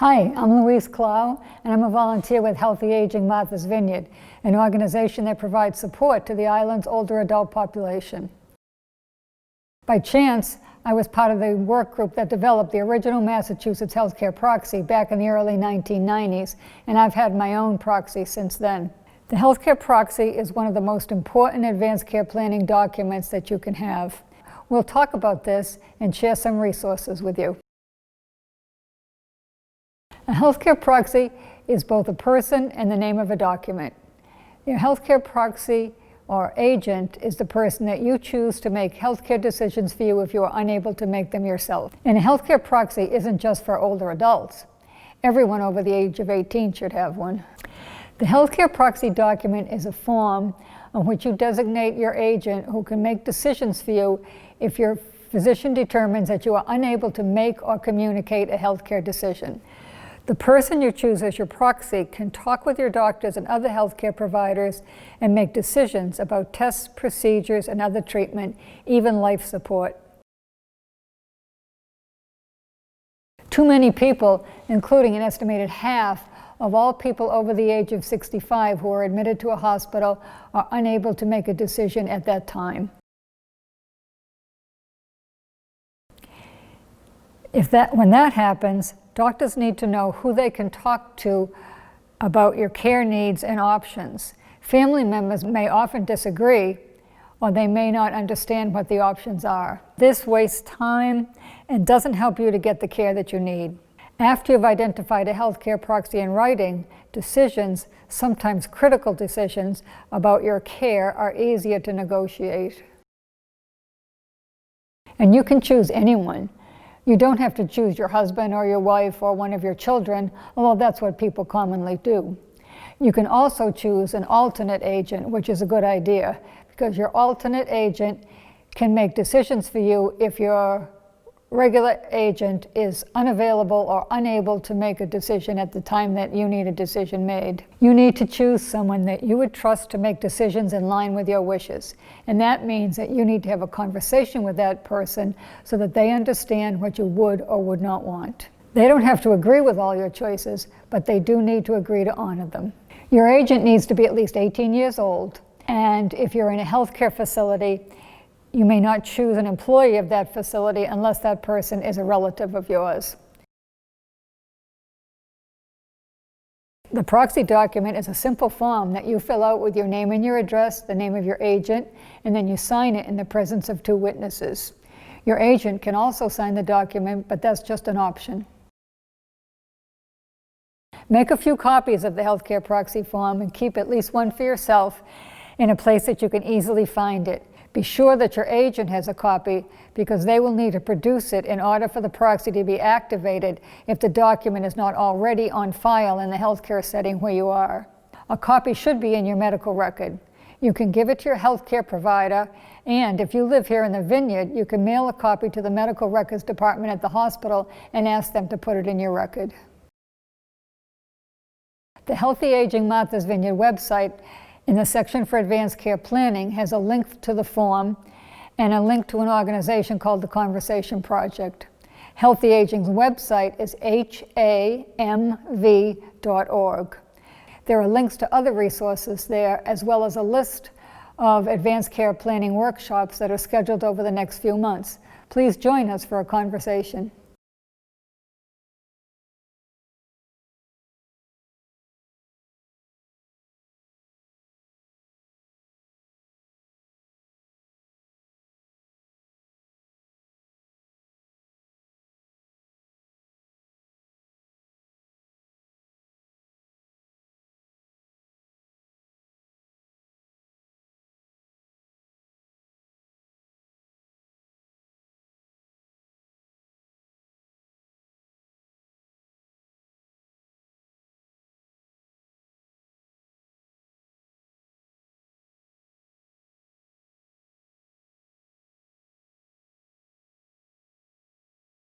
Hi, I'm Louise Clough, and I'm a volunteer with Healthy Aging Martha's Vineyard, an organization that provides support to the island's older adult population. By chance, I was part of the work group that developed the original Massachusetts Health Care Proxy back in the early 1990s, and I've had my own proxy since then. The Health Care Proxy is one of the most important advanced care planning documents that you can have. We'll talk about this and share some resources with you. A healthcare proxy is both a person and the name of a document. Your healthcare proxy or agent is the person that you choose to make healthcare decisions for you if you are unable to make them yourself. And a healthcare proxy isn't just for older adults. Everyone over the age of 18 should have one. The healthcare proxy document is a form on which you designate your agent who can make decisions for you if your physician determines that you are unable to make or communicate a healthcare decision. The person you choose as your proxy can talk with your doctors and other healthcare providers and make decisions about tests, procedures, and other treatment, even life support. Too many people, including an estimated half of all people over the age of 65 who are admitted to a hospital, are unable to make a decision at that time. When that happens, doctors need to know who they can talk to about your care needs and options. Family members may often disagree, or they may not understand what the options are. This wastes time and doesn't help you to get the care that you need. After you've identified a healthcare proxy in writing, decisions, sometimes critical decisions, about your care are easier to negotiate. And you can choose anyone. You don't have to choose your husband or your wife or one of your children, although that's what people commonly do. You can also choose an alternate agent, which is a good idea, because your alternate agent can make decisions for you if your regular agent is unavailable or unable to make a decision at the time that you need a decision made. You need to choose someone that you would trust to make decisions in line with your wishes. And that means that you need to have a conversation with that person so that they understand what you would or would not want. They don't have to agree with all your choices, but they do need to agree to honor them. Your agent needs to be at least 18 years old, and if you're in a healthcare facility, you may not choose an employee of that facility unless that person is a relative of yours. The proxy document is a simple form that you fill out with your name and your address, the name of your agent, and then you sign it in the presence of 2 witnesses. Your agent can also sign the document, but that's just an option. Make a few copies of the healthcare proxy form and keep at least one for yourself in a place that you can easily find it. Be sure that your agent has a copy because they will need to produce it in order for the proxy to be activated if the document is not already on file in the healthcare setting where you are. A copy should be in your medical record. You can give it to your healthcare provider, and if you live here in the Vineyard, you can mail a copy to the medical records department at the hospital and ask them to put it in your record. The Healthy Aging Martha's Vineyard website in the section for advanced care planning has a link to the form and a link to an organization called the Conversation Project. Healthy Aging's website is hamv.org. There are links to other resources there, as well as a list of advanced care planning workshops that are scheduled over the next few months. Please join us for a conversation.